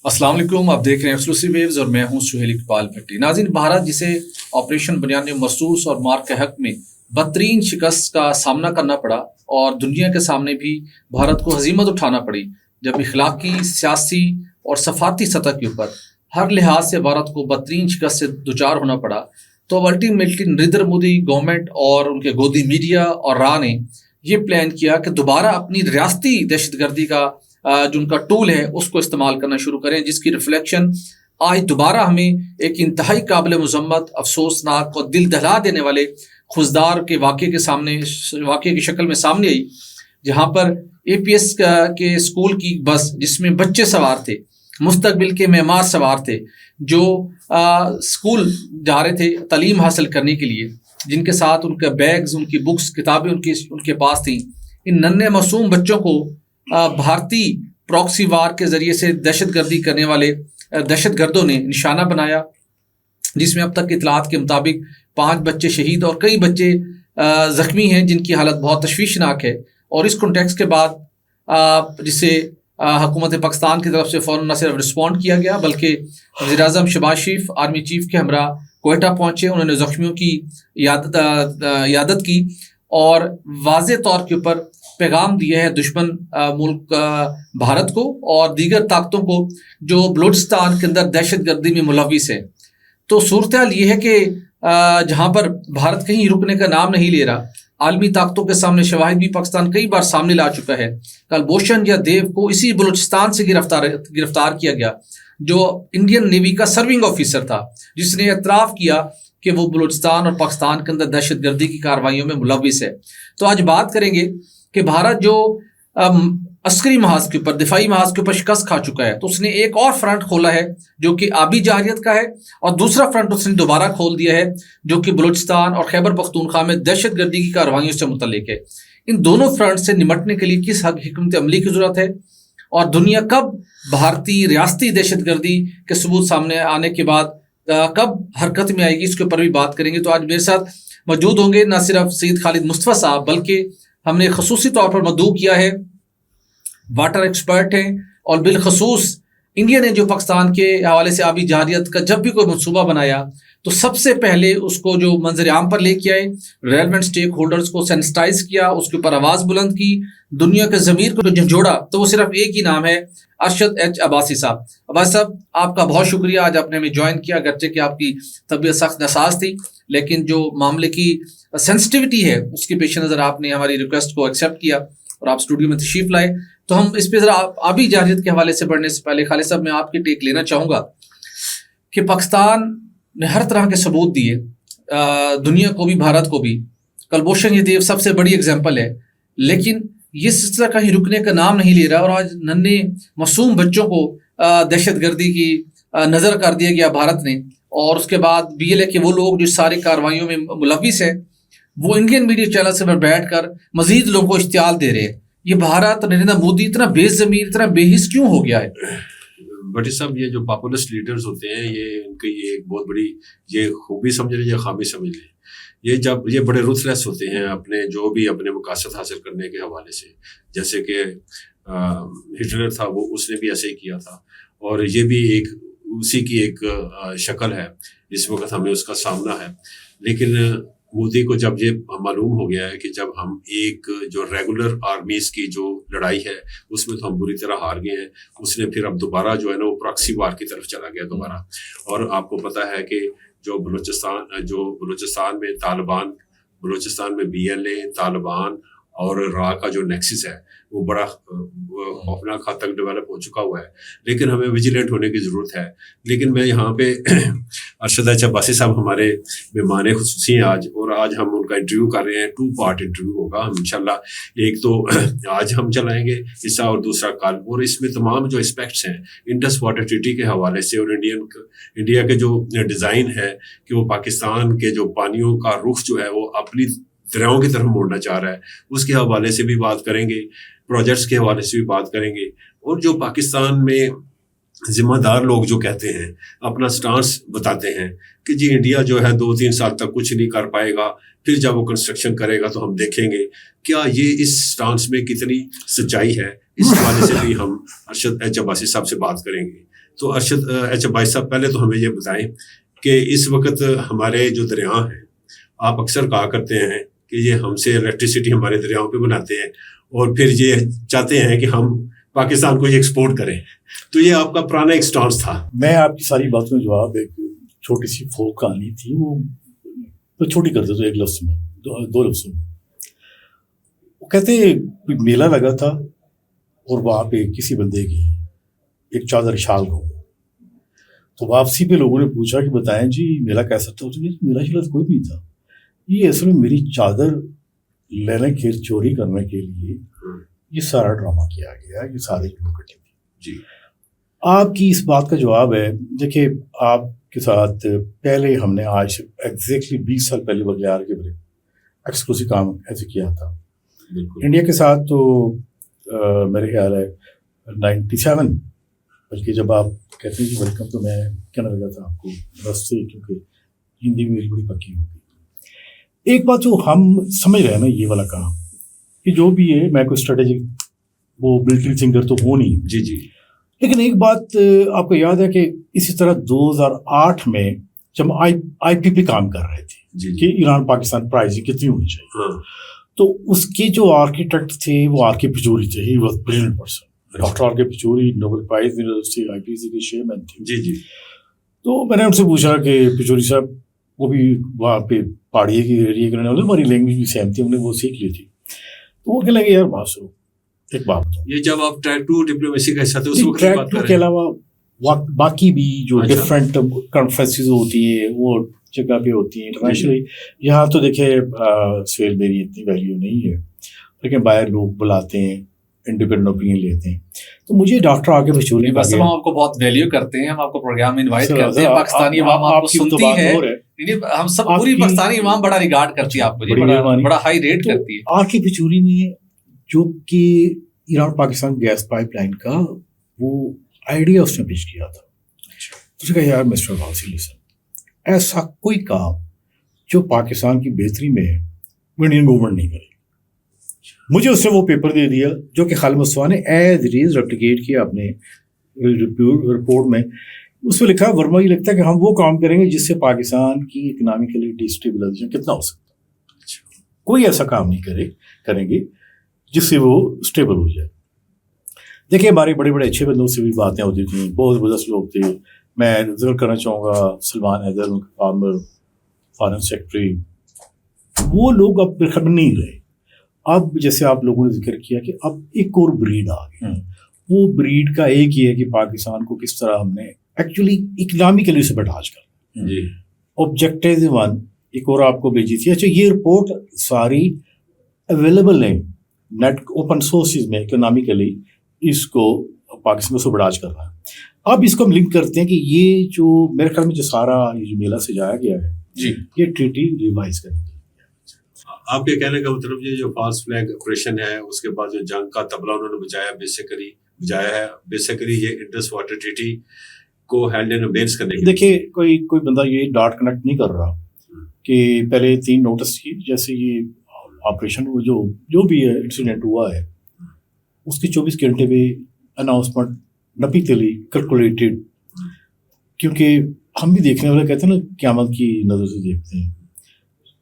अस्सलाम वालेकुम, आप देख रहे हैं एक्सक्लूसिव वेव्स और मैं हूं सुहेल इकबाल भट्टी। नाज़रीन, भारत जिसे ऑपरेशन बुनियाद मखसूस और मार के हक में बदतरीन शिकस्त का सामना करना पड़ा और दुनिया के सामने भी भारत को हजीमत उठाना पड़ी, जब इखलाकी, सियासी और सफारती सतह के ऊपर हर लिहाज से भारत को बदतरीन शिकस्त से दुचार होना पड़ा, तो अब अल्टीमेटली नरेंद्र मोदी गवर्नमेंट और उनके गोदी मीडिया और रा ने ये प्लान किया कि दोबारा अपनी रियासती दहशतगर्दी का जो उनका टूल है उसको इस्तेमाल करना शुरू करें, जिसकी रिफ्लेक्शन आज दोबारा हमें एक इंतहाई काबिल मजम्मत, अफसोसनाक और दिल दहला देने वाले खुजदार के वाक़े की शक्ल में सामने आई, जहाँ पर APS के स्कूल की बस जिसमें बच्चे सवार थे, मुस्तकबिल के मेमार सवार थे, जो स्कूल जा रहे थे तालीम हासिल करने के लिए, जिनके साथ उनके बैग्स, उनकी बुक्स, किताबें उनके पास थी। इन नन्हे मासूम बच्चों को भारतीय प्रॉक्सी वार के जरिए से दहशतगर्दी करने वाले दहशतगर्दों ने निशाना बनाया, जिसमें अब तक इतलात के मुताबिक 5 बच्चे शहीद और कई बच्चे जख्मी हैं, जिनकी हालत बहुत तशवीशनाक है। और इस कॉन्टेक्स्ट के बाद जिसे हुकूमत पाकिस्तान की तरफ से फ़ौरन न सिर्फ रिस्पॉन्ड किया गया, बल्कि वज़ीर-ए-आज़म शहबाज शरीफ आर्मी चीफ के हमरा कोयटा पहुँचे। उन्होंने जख्मियों की यादत की और वाज़े तौर के ऊपर पैगाम दिया है दुश्मन मुल्क भारत को और दीगर ताकतों को जो बलूचिस्तान के अंदर दहशतगर्दी में मुलविस है। तो सूरत हाल ये है कि जहाँ पर भारत कहीं रुकने का नाम नहीं ले रहा, आलमी ताकतों के सामने शवाहिद भी पाकिस्तान कई बार सामने ला चुका है। कलभूषण या देव को इसी बलूचिस्तान से गिरफ्तार किया गया, जो इंडियन नेवी का सर्विंग ऑफिसर था, जिसने एतराफ़ किया कि वो बलूचिस्तान और पाकिस्तान के अंदर दहशतगर्दी की कार्रवाइयों में मुलविस है। तो आज बात करेंगे कि भारत जो अस्करी महाज के ऊपर, दिफाई महाज के ऊपर शिकस्त खा चुका है, तो उसने एक और फ्रंट खोला है जो कि आबी जारियत का है, और दूसरा फ्रंट उसने दोबारा खोल दिया है जो कि बलूचिस्तान और खैबर पख्तूनख्वा में दहशतगर्दी की कार्रवाइयों से मुतल्लिक है। इन दोनों फ्रंट से निपटने के लिए किस हिकमत अमली की ज़रूरत है और दुनिया कब भारतीय रियासती दहशतगर्दी के सबूत सामने आने के बाद कब हरकत में आएगी, इसके ऊपर भी बात करेंगे। तो आज मेरे साथ मौजूद होंगे न सिर्फ सईद खालिद मुस्तफ़ा साहब, बल्कि हमने खसूसी तौर पर मदऊ किया है, वाटर एक्सपर्ट हैं, और बिलखसूस इंडिया ने जो पाकिस्तान के हवाले से आबी जारियत का जब भी कोई मनसूबा बनाया तो सबसे पहले उसको जो मंजर आम पर लेके आए, रेलेवेंट स्टेक होल्डर्स को सेंसिटाइज किया, उसके ऊपर आवाज़ बुलंद की, दुनिया के ज़मीर को झंझोड़ा, तो वो सिर्फ एक ही नाम है, अरशद एच अब्बासी साहब। अब्बासी साहब, आपका बहुत शुक्रिया, आज आपने हमें ज्वाइन किया, अगरचे कि आपकी तबीयत सख्त नासाज थी, लेकिन जो मामले की सेंसिटिविटी है उसके पेश नज़र आपने हमारी रिक्वेस्ट को एक्सेप्ट किया और आप स्टूडियो में तशरीफ लाए। तो हम इस पे ज़रा आबी जारियत के हवाले से बढ़ने से पहले खालिद साहब, मैं आपकी टेक लेना चाहूँगा कि पाकिस्तान ने हर तरह के सबूत दिए, दुनिया को भी भारत को भी। कलभूषण ये देव सबसे बड़ी एग्जाम्पल है, लेकिन ये सिलसिला कहीं रुकने का नाम नहीं ले रहा और आज नन्हे मासूम बच्चों को दहशतगर्दी की नज़र कर दिया गया भारत ने। और उसके बाद BLA के वो लोग जो सारी कार्रवाइयों में मुलविस हैं, वो इंडियन मीडिया चैनल से बैठ कर मजीद लोगों को इश्तियाल दे रहे हैं। ये भारत, नरेंद्र मोदी इतना बेज़मीर, इतना बेहिस क्यों हो गया है? भट्टी साहब, ये जो पॉपुलिस्ट लीडर्स होते हैं, ये इनकी ये एक बहुत बड़ी ये खूबी समझ लें या खामी समझ लें, ये जब ये बड़े रुथलेस होते हैं अपने जो भी अपने मकासद हासिल करने के हवाले से। जैसे कि हिटलर था, वो उसने भी ऐसे ही किया था, और ये भी एक उसी की एक शक्ल है। इस वक्त हमें उसका सामना है, लेकिन मोदी को जब ये मालूम हो गया है कि जब हम एक जो रेगुलर आर्मीज की जो लड़ाई है उसमें तो हम बुरी तरह हार गए हैं, उसने फिर अब दोबारा जो है ना वो प्रॉक्सी वार की तरफ चला गया दोबारा। और आपको पता है कि जो बलूचिस्तान में तालिबान, बलूचिस्तान में BLA, तालिबान और रा का जो नेक्सिस है वो बड़ा खौफनाक हद तक डेवलप हो चुका हुआ है, लेकिन हमें विजिलेंट होने की ज़रूरत है। लेकिन मैं यहाँ पे अरशद एच अब्बासी साहब हमारे मेहमान खुसूसी हैं आज, और आज हम उनका इंटरव्यू कर रहे हैं। 2 पार्ट इंटरव्यू होगा हम इंशाल्लाह, एक तो आज हम चलाएंगे हिस्सा और दूसरा कल, और इसमें तमाम जो एस्पेक्ट्स हैं इंडस वाटर ट्रीटी के हवाले से और इंडिया के जो डिज़ाइन है कि वो पाकिस्तान के जो पानियों का रुख जो है वो अपनी दरियाओं की तरफ मोड़ना चाह रहा है, उसके हवाले से भी बात करेंगे, प्रोजेक्ट्स के हवाले से भी बात करेंगे। और जो पाकिस्तान में जिम्मेदार लोग जो कहते हैं, अपना स्टांस बताते हैं कि जी इंडिया जो है 2-3 साल तक कुछ नहीं कर पाएगा, फिर जब वो कंस्ट्रक्शन करेगा तो हम देखेंगे, क्या ये इस स्टांस में कितनी सच्चाई है, इस हवाले से भी हम अरशद एच अब्बासी साहब से बात करेंगे तो अरशद, अच्छा भाई साहब, पहले तो हमें ये बताएं कि इस वक्त हमारे जो दरिया हैं, आप अक्सर कहा करते हैं कि ये हमसे इलेक्ट्रिसिटी हमारे दरियाओं पे बनाते हैं और फिर ये चाहते हैं कि हम पाकिस्तान को ये एक्सपोर्ट करें, तो ये आपका पुराना एक स्टांस था। मैं आपकी सारी बातों में जवाब, एक छोटी सी फोक कहानी थी, वो तो छोटी कर दो, एक लफ्ज में, दो लफ्जों में। वो कहते मेला लगा था और वहाँ पे किसी बंदे की एक चादर शाल हो, तो वापसी पे लोगों ने पूछा कि बताएं जी मेला कैसा था। तो मेला शिला कोई नहीं था, ये असल में मेरी चादर लेने के चोरी करने के लिए ये सारा ड्रामा किया गया, ये सारे लोग इकट्ठे थे जी। आपकी इस बात का जवाब है, देखिए आपके साथ पहले हमने आज एग्जैक्टली 20 साल पहले बगलियार के बड़े एक्सक्लूसिव काम ऐसे किया था इंडिया के साथ। तो मेरे ख्याल है 97, बल्कि जब आप कहते हैं कि वेलकम, तो मैं कहने लगा था आपको बस से, क्योंकि हिंदी में मेरी बड़ी पक्की होगी। एक बात जो हम समझ रहे हैं ना, ये वाला काम कि जो भी है, मैं कोई स्ट्रेटेजिक वो मिलिट्री थिंकर तो हूँ नहीं जी जी, लेकिन एक बात आपको याद है कि इसी तरह 2008 में जब IPP काम कर रहे थे कि ईरान पाकिस्तान प्राइसिंग कितनी होनी चाहिए, तो उसके जो आर्किटेक्ट थे वो आर.के. पिचोरी थे। He was brilliant person, doctor R K. Pachauri, Nobel prize university IPC के चेयरमैन थे। जी जी। तो मैंने उनसे पूछा कि पिचोरी साहब, वो भी वहाँ पे पहाड़ी की एरिया के रहने वाले, हमारी लैंग्वेज भी सेम थी, हमने वो सीख ली थी। तो वो कहने लगे यार बात सुनो, एक बात बताओ, ये जब आप ट्रैक टू डिप्लोमेसी का हिस्सा थे उस वक्त ट्रैक टू के अलावा बाकी भी जो डिफरेंट कॉन्फ्रेंसेस होती है वो जगह पे होती है इंटरनेशनली। यहाँ तो देखिए सेल मेरी इतनी वैल्यू नहीं है, लेकिन बाहर लोग बुलाते हैं, इंडिपेंडेंट ओपिनियन लेते हैं। तो मुझे डॉक्टर आगे पिचोरी, बस हम आपको बहुत वैल्यू करते हैं, हम आपको प्रोग्राम में इनवाइट करते हैं, पाकिस्तानी अवाम आपको सुनती है, हम सब पूरी पाकिस्तानी अवाम बड़ा रिगार्ड करती है आपको, बड़ा हाई रेट करती है। आर.के. पिचोरी ने जो कि ईरान पाकिस्तान गैस पाइपलाइन का वो आइडिया उसने पेश किया था, तो उसने कहा यार मिस्टर वासी लिसन, ऐसा कोई काम जो पाकिस्तान की बेहतरी में है वो इंडियन गवर्नमेंट नहीं करेगी। मुझे उसने वो पेपर दे दिया जो कि खालिद मुस्तफा ने एज इट इज रेप्लिकेट किया अपने रिपोर्ट में। उसमें लिखा वर्मा ये लगता है कि हम वो काम करेंगे जिससे पाकिस्तान की इकोनॉमिकली डिस्टेबलाइजेशन कितना हो सकता है, कोई ऐसा काम नहीं करेंगे जिससे वो स्टेबल हो जाए। देखिए हमारे बड़े बड़े अच्छे बंदों से भी बातें होती थी, बहुत ज़बरदस्त लोग थे। मैं जिक्र करना चाहूँगा Salman Haider, former foreign secretary, वो लोग अब बिल्कुल नहीं रहे। अब जैसे आप लोगों ने जिक्र किया कि अब एक और ब्रीड आ गई, वो ब्रीड का एक ही है कि पाकिस्तान को किस तरह हमने एक्चुअली इकोनॉमिकली उसे बर्दाश्त कर। ऑब्जेक्टिव वन एक और आपको भेजी थी। अच्छा, ये रिपोर्ट सारी अवेलेबल है नेट ओपन सोर्सेज में, इकोनॉमिकली इसको पाकिस्तान को बर्दाश्त कर रहा है। अब इसको हम लिंक करते हैं कि ये जो मेरे ख्याल में जो सारा ये जो मेला सजाया गया है जी, ये ट्रीटी रिवाइज करने के लिए। आपके कहने का मतलब ये जो फॉल्स फ्लैग ऑपरेशन है, उसके बाद जो जंग का तबला उन्होंने बजाया है, बेसिकली ये इंडस वाटर ट्रीटी को हैंड इन अबेंस करने के लिए। देखिए कोई बंदा ये डॉट कनेक्ट नहीं कर रहा कि पहले 3 नोटिस की, जैसे ये ऑपरेशन जो भी है इंसिडेंट हुआ है उसके 24 घंटे में अनाउंसमेंट नपीतली कैलकुलेटेड, क्योंकि हम भी देखने वाले कहते हैं ना क़यामत की नज़र से देखते हैं।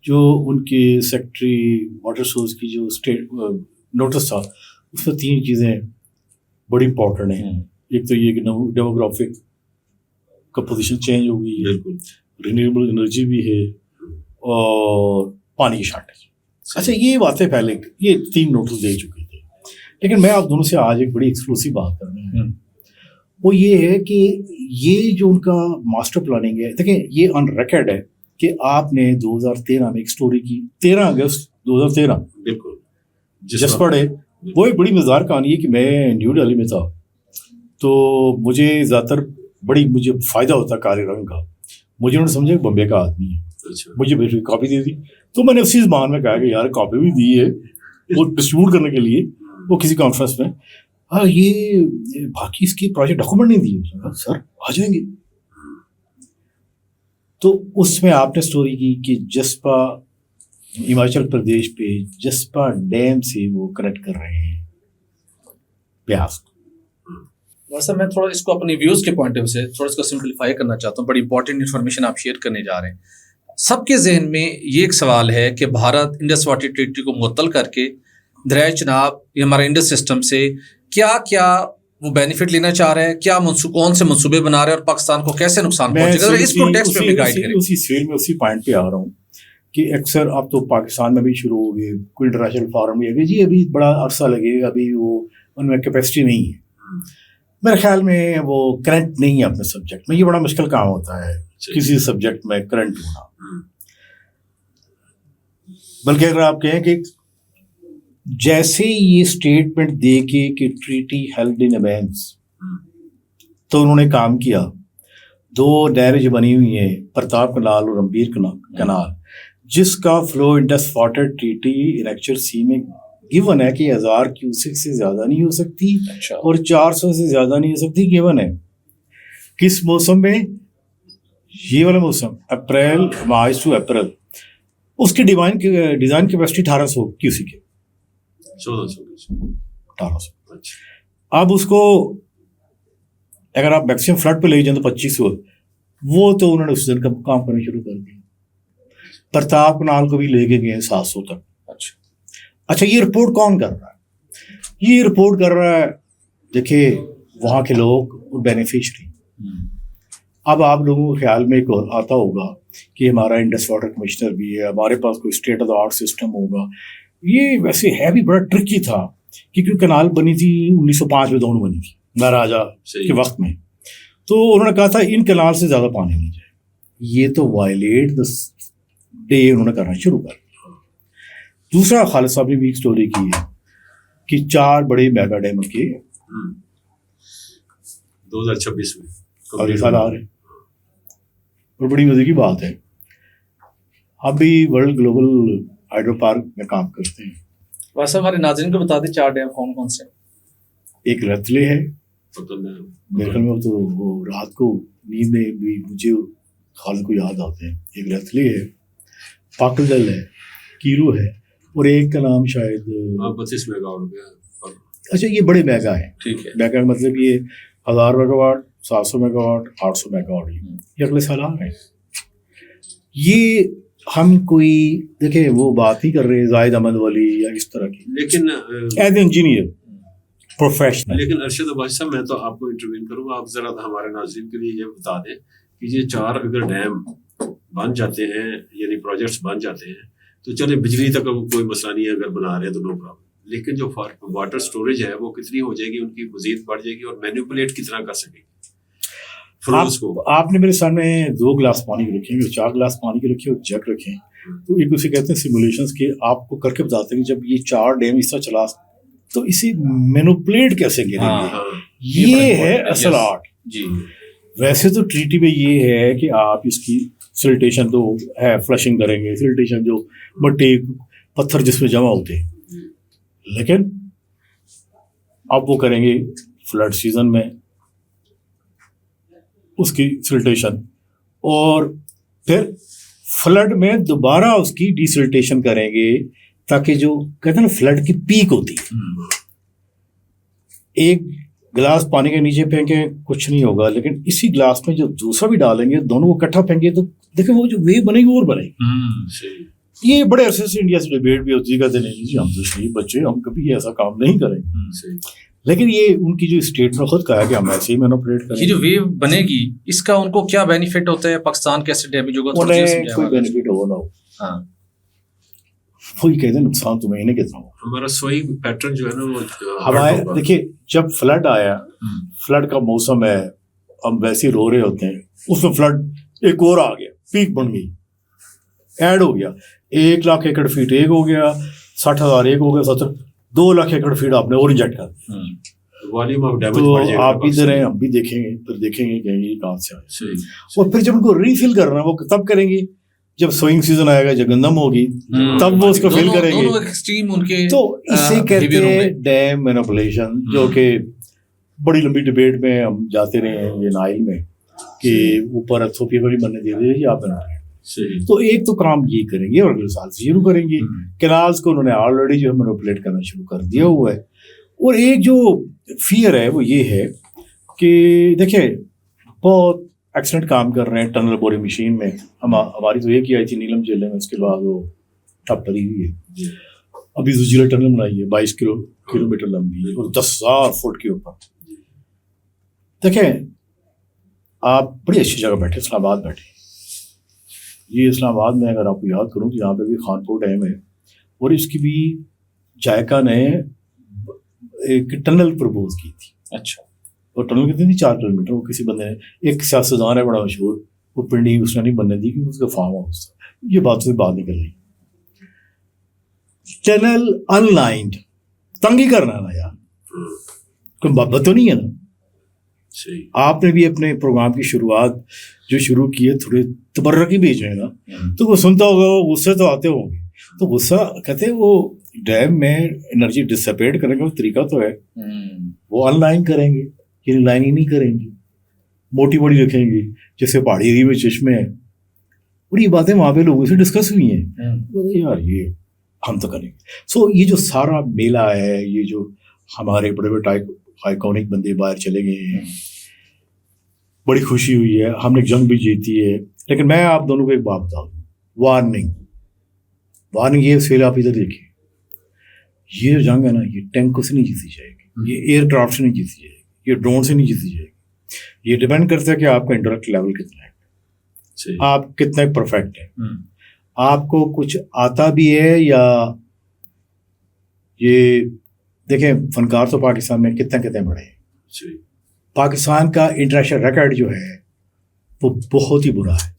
जो उनके सेक्रेटरी वाटर सोर्स की जो स्टेट नोटिस था उसमें 3 चीज़ें बड़ी इंपॉर्टेंट हैं। एक तो ये कि डेमोग्राफिक का पोजीशन चेंज हो गई है, रिन्यूएबल एनर्जी भी है और पानी की शॉर्टेज। अच्छा, ये बातें पहले ये 3 नोटिस दे चुके थे, लेकिन मैं आप दोनों से आज एक बड़ी एक्सक्लूसिव बात कर रहा हूँ। वो ये है कि ये जो उनका मास्टर प्लानिंग है, देखें ये ऑन रिकॉर्ड है कि आपने 2013 में एक स्टोरी की, 13 अगस्त 2013, बिल्कुल जस पढ़े। वो एक बड़ी मज़ेदार कहानी है कि मैं न्यू दिल्ली में था, तो मुझे ज़्यादातर मुझे फ़ायदा होता काले रंग का। मुझे उन्होंने समझा बम्बे का आदमी है, मुझे मेरी कॉपी दे दी। तो मैंने उसी ज़बान में कहा कि यार कॉपी भी दी है वो डिस्ट्रीब्यूट करने के लिए, वो किसी कॉन्फ्रेंस में। हाँ, ये बाकी इसकी प्रोजेक्ट डॉक्यूमेंट नहीं दिए। सर आ जाएंगे। तो उसमें आपने स्टोरी की कि जसपा हिमाचल प्रदेश पे जसपा डैम से वो कनेक्ट कर रहे हैं ब्यास को। वैसे मैं थोड़ा इसको अपनी व्यूज़ के पॉइंट ऑफ व्यू से थोड़ा इसको सिंपलीफाई करना चाहता हूँ। बड़ी इंपॉर्टेंट इन्फॉर्मेशन आप शेयर करने जा रहे हैं। सबके जहन में ये एक सवाल है कि भारत इंडस वाटर ट्रीटी को मुअत्तल करके दरिया चनाब ये हमारा इंडस सिस्टम से क्या क्या वो बेनिफिट लेना चाह रहा है, क्या कौन से मंसूबे बना रहे हैं और पाकिस्तान को कैसे नुकसान पहुंचेगा, इस कॉन्टेक्स्ट में गाइड करें। उसी सेल में उसी पॉइंट पे आ रहा हूँ कि अक्सर अब तो पाकिस्तान में भी शुरू हो गए, कोई इंटरनेशनल फॉरम भी है जी, अभी बड़ा अरसा लगेगा, अभी वो उनमें कैपेसिटी नहीं है। मेरे ख्याल में वो करंट नहीं है अपने सब्जेक्ट में। ये बड़ा मुश्किल काम होता है किसी सब्जेक्ट में करंट होना। बल्कि अगर आप कहें कि जैसे ये स्टेटमेंट दे के कि ट्रीटी हेल्ड इन अबेंस, तो उन्होंने काम किया। 2 नहरें जो बनी हुई हैं, प्रताप कनाल और रंबीर कनाल, जिसका फ्लो इंडस वाटर ट्रीटी इनेक्चर सी में गिवन है कि 1000 क्यूसेक से ज़्यादा नहीं हो सकती। अच्छा। और 400 से ज़्यादा नहीं हो सकती, गिवन है। किस मौसम में? ये वाला मौसम, अप्रैल, मार्च टू अप्रैल। उसकी डिज़ाइन कैपेसिटी 1800 क्यूसेक है। 1800। अब उसको अगर आप मैक्सिमम फ्लड पे ले जाए तो 2500, वो तो उन्होंने उस दिन काम करना शुरू कर दिया। प्रताप कनाल को भी लेके गए 700 तक। अच्छा, ये रिपोर्ट कौन कर रहा है? ये रिपोर्ट कर रहा है, देखिए, वहाँ के लोग और बेनिफिशरी। अब आप लोगों के ख्याल में एक आता होगा कि हमारा इंडस वाटर कमिश्नर भी है, हमारे पास कोई state of the art system होगा। ये वैसे है भी बड़ा ट्रिकी था, क्योंकि कनाल बनी थी 1905 में, दोनों बनी थी महाराजा के वक्त में। तो उन्होंने कहा था इन कनाल से ज़्यादा पानी नहीं जाए। ये तो वायलेट द डे उन्होंने करना शुरू कर दिया। दूसरा, खालिद साहब ने भी एक स्टोरी की है कि 4 बड़े मेगा डैम के 2026 में अगले साल आ रहे हैं। और बड़ी मजे की बात है, हम भी वर्ल्ड ग्लोबल हाइड्रो पार्क में काम करते हैं। वैसे हमारे नाज़रीन को बता दें 4 डैम कौन कौन से? एक रतले है, मेरे ख्याल में तो वो रात को नींद में भी मुझे खालिद को याद आते हैं। एक रतले है, पाकलदल है, कीरू है, और एक का नाम शायद 25 मेगावाट। अच्छा, ये बड़े मेगा है। ठीक है। मेगा का मतलब ये 1000 मेगावाट, 700 मेगावाट, 800 मेगावाट, ये अगले साल आ रहे हैं। ये हम कोई देखे वो बात ही कर रहे हैं जाहिद अहमद वली या इस तरह की, लेकिन एज इंजीनियर प्रोफेशनल। लेकिन अरशद अब्बासी साहब, मैं तो आपको इंटरव्यू करूंगा, आप जरा हमारे नाज़रीन के लिए ये बता दें कि ये 4 अगर डैम बन जाते हैं, यानी प्रोजेक्ट्स बन जाते हैं, तो चले बिजली तक कोई मसला नहीं है, अगर बना रहे हैं तो नो प्रॉब्लम। लेकिन जो वाटर स्टोरेज है वो कितनी हो जाएगी, उनकी मजीद बढ़ जाएगी, और मैनिपुलेट कितना कर सकेंगे फ्लोज को। आपने मेरे सामने 2 गिलास पानी के रखे, 4 गिलास पानी के रखे और जग रखे, तो एक उसे कहते हैं सिमुलेशंस के, आपको करके बताते हैं कि जब ये 4 डैम इस तरह चला तो इसे मैनिपुलेट कैसे गिरेंगे। ये है असल आर्ट जी। वैसे तो ट्रीटी में ये है कि आप इसकी सिल्टेशन तो है, फ्लशिंग करेंगे, सिल्टेशन जो मट्टी पत्थर जिसमें जमा होते हैं, लेकिन अब वो करेंगे फ्लड सीजन में उसकी सिल्टेशन, और फिर फ्लड में दोबारा उसकी डिसिल्टेशन करेंगे, ताकि जो कहते हैं ना फ्लड की पीक होती है। एक गिलास पानी के नीचे फेंके कुछ नहीं होगा, लेकिन इसी गिलास में जो दूसरा भी डालेंगे, दोनों को इकट्ठा फेंके तो देखिए वो जो वेव बनेगी और बनेगी। ये बड़े अरसे से इंडिया से डिबेट भी होती है, कहते नहीं जी हम तो शरीफ बच्चे, हम कभी ऐसा काम नहीं करेंगे। लेकिन ये उनकी जो स्टेटमेंट खुद कहा है कि हम ऐसे ही मैनिपुलेट करेंगे। ये जो वेव बनेगी, इसका उनको क्या बेनिफिट होता है? पाकिस्तान कैसे डैमेज होगा? कोई बेनिफिट हो ना हो, हाँ, वही कहते हैं नुकसान तो महीने कितना हो। हमारा सोई पैटर्न जो है ना वो हमारे देखिए, जब फ्लड आया, फ्लड का मौसम है, हम वैसे रो रहे होते हैं, उसमें फ्लड एक और आ गया, पीक बन गई, ऐड हो गया, 1 लाख एकड़ फीट एक हो गया, 60,000 एक हो गया, 2 लाख एकड़ फीट आपने और इंजेक्ट कर दिया। वॉल्यूम ऑफ डैमेज तो बढ़ जाएगा। आप इधर हैं, हम भी देखेंगे, फिर देखेंगे कि ये कहाँ से आए। और फिर जब उनको रीफिल करना वो तब करेंगे जब सोइंग सीजन आएगा, जब गंदम होगी तब वो उसको फिल करेंगे। दोनों एक्सट्रीम उनके, तो इसे कहते हैं डैम मैनिपुलेशन, जो कि बड़ी लंबी डिबेट में हम जाते रहे हैं ये नाइल में कि ऊपर सोफिया को बनने दे दीजिए या आप। तो एक तो काम ये करेंगे और अगले साल से शुरू करेंगे। कैनाल्स को उन्होंने ऑलरेडी जो है मैनिपुलेट करना शुरू कर दिया हुआ है। और एक जो फियर है वो ये है कि देखिए बहुत एक्सीलेंट काम कर रहे हैं टनल बोरिंग मशीन में। हमारी तो एक ही आई थी नीलम जिले में, उसके बाद वो ठप पड़ी हुई है। अभी जुजिला टनल बनाई है 22 किलोमीटर लंबी है और 10,000 फुट के ऊपर। देखें आप बड़ी अच्छी जगह बैठे, इस्लामाबाद बैठे। ये इस्लामाबाद में अगर आपको याद करूँ तो यहाँ पे भी खानपुर डैम है और इसकी भी जायका ने एक टनल प्रपोज की थी। अच्छा। और टनल कितनी थी 4 किलोमीटर। वो किसी बंदे ने, एक सियासतदान है बड़ा मशहूर, वो पिंडी उसने नहीं बनने दी क्योंकि उसका फार्म हाउस था। ये बात से बात निकल रही। टनल अनलाइंड तंगी करना ना यार, कोई बात तो नहीं है ना। सही। आपने भी अपने प्रोग्राम की शुरुआत जो शुरू की है थोड़े तबर्रकी भेजे ना, तो वो सुनता होगा, वो गुस्से तो आते होंगे। तो गुस्सा कहते हैं वो डैम में एनर्जी डिसिपेट करने का तरीका तो है, वो अनलाइन करेंगे, ये लाइन ही नहीं करेंगे, मोटी बड़ी रखेंगे जैसे पहाड़ी एरिया में चश्मे हैं। और ये बातें वहाँ पे लोगों से डिस्कस हुई हैं। बोले यार ये हम तो करेंगे। सो ये जो सारा मेला है, ये जो हमारे बड़े बड़े आइकॉनिक बंदे बाहर चले गए हैं, बड़ी खुशी हुई है। हमने जंग भी जीती है। लेकिन मैं आप दोनों को एक बात बता दूँ, वार्निंग ये फिर आप इधर देखिए, ये जो जंग है ना, ये टैंकों से नहीं जीती जाएगी, ये एयरक्राफ्ट से नहीं जीती जाएगी, ये ड्रोन से नहीं जीती जाएगी। ये डिपेंड करता है कि आपका इंटरेक्ट लेवल कितना है, आप कितने परफेक्ट है, आपको कुछ आता भी है या। ये देखें फनकार तो पाकिस्तान में कितने बड़े हैं। पाकिस्तान का इंटरनेशनल रिकॉर्ड जो है वो बहुत ही बुरा है।